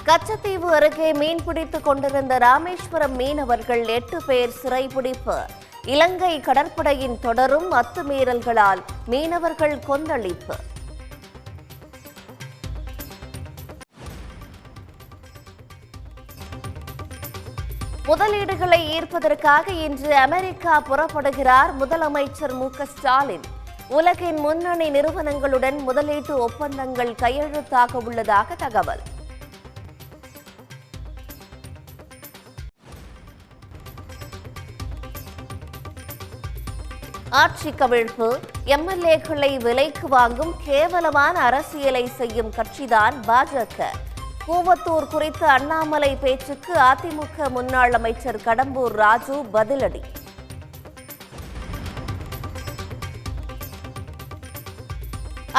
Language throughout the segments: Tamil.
கச்சத்தீவு அருகே மீன்பிடித்துக் கொண்டிருந்த ராமேஸ்வரம் மீனவர்கள் 8 பேர் சிறைபிடிப்பு. இலங்கை கடற்படையின் தொடரும் அத்துமீறல்களால் மீனவர்கள் கொந்தளிப்பு. முதலீடுகளை ஈர்ப்பதற்காக இன்று அமெரிக்கா புறப்படுகிறார் முதலமைச்சர் மு.க.ஸ்டாலின். உலகின் முன்னணி நிறுவனங்களுடன் முதலீட்டு ஒப்பந்தங்கள் கையெழுத்தாக உள்ளதாக தகவல். ஆட்சி கவிழ்ப்பு, எம்எல்ஏக்களை விலைக்கு வாங்கும் கேவலமான அரசியலை செய்யும் கட்சிதான் பாஜக. கூவத்தூர் குறித்த அண்ணாமலை பேச்சுக்கு அதிமுக முன்னாள் அமைச்சர் கடம்பூர் ராஜு பதிலடி.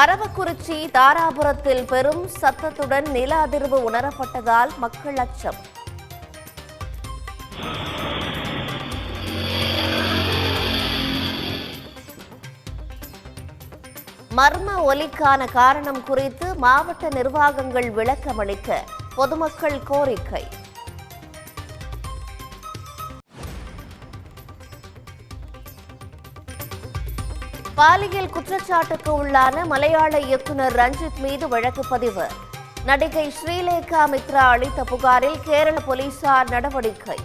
அரவக்குறிச்சி தாராபுரத்தில் பெரும் சத்தத்துடன் நில அதிர்வு உணரப்பட்டதால் மக்கள் அச்சம். மர்ம ஒலிக்கான காரணம் குறித்து மாவட்ட நிர்வாகங்கள் விளக்கமளிக்க பொதுமக்கள் கோரிக்கை. பாலியல் குற்றச்சாட்டுக்கு உள்ளான மலையாள இயக்குநர் ரஞ்சித் மீது வழக்கு பதிவு. நடிகை ஸ்ரீலேகா மித்ரா அளித்த புகாரில் கேரள போலீசார் நடவடிக்கை.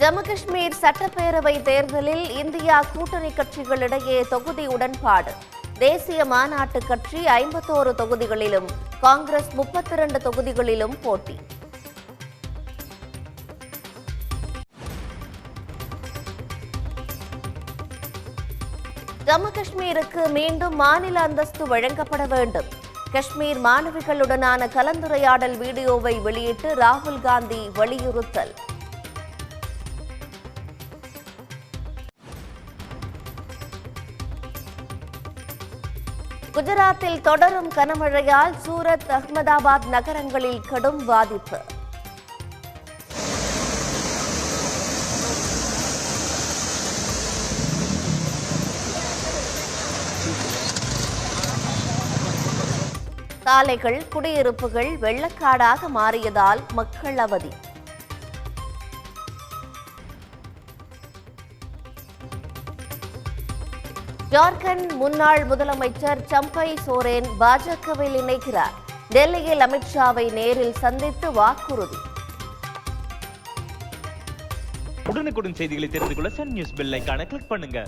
ஜம்மு காஷ்மீர் சட்டப்பேரவை தேர்தலில் இந்தியா கூட்டணி கட்சிகளிடையே தொகுதி உடன்பாடு. தேசிய மாநாட்டு கட்சி 51 தொகுதிகளிலும், காங்கிரஸ் 32 தொகுதிகளிலும் போட்டி. ஜம்மு காஷ்மீருக்கு மீண்டும் மாநில அந்தஸ்து வழங்கப்பட வேண்டும். காஷ்மீர் மாணவிகளுடனான கலந்துரையாடல் வீடியோவை வெளியிட்டு ராகுல் காந்தி வலியுறுத்தல். குஜராத்தில் தொடரும் கனமழையால் சூரத், அகமதாபாத் நகரங்களில் கடும் பாதிப்பு. சாலைகள், குடியிருப்புகள் வெள்ளக்காடாக மாறியதால் மக்கள் அவதி. ஜார்க்கண்ட் முன்னாள் முதலமைச்சர் சம்பை சோரேன் பாஜகவில் இணைகிறார். டெல்லியில் அமித்ஷாவை நேரில் சந்தித்து வாக்குறுதி. உடனுக்குடன் செய்திகளை தெரிந்து கொள்ள சன் நியூஸ் பெல் ஐகானை கிளிக் பண்ணுங்க.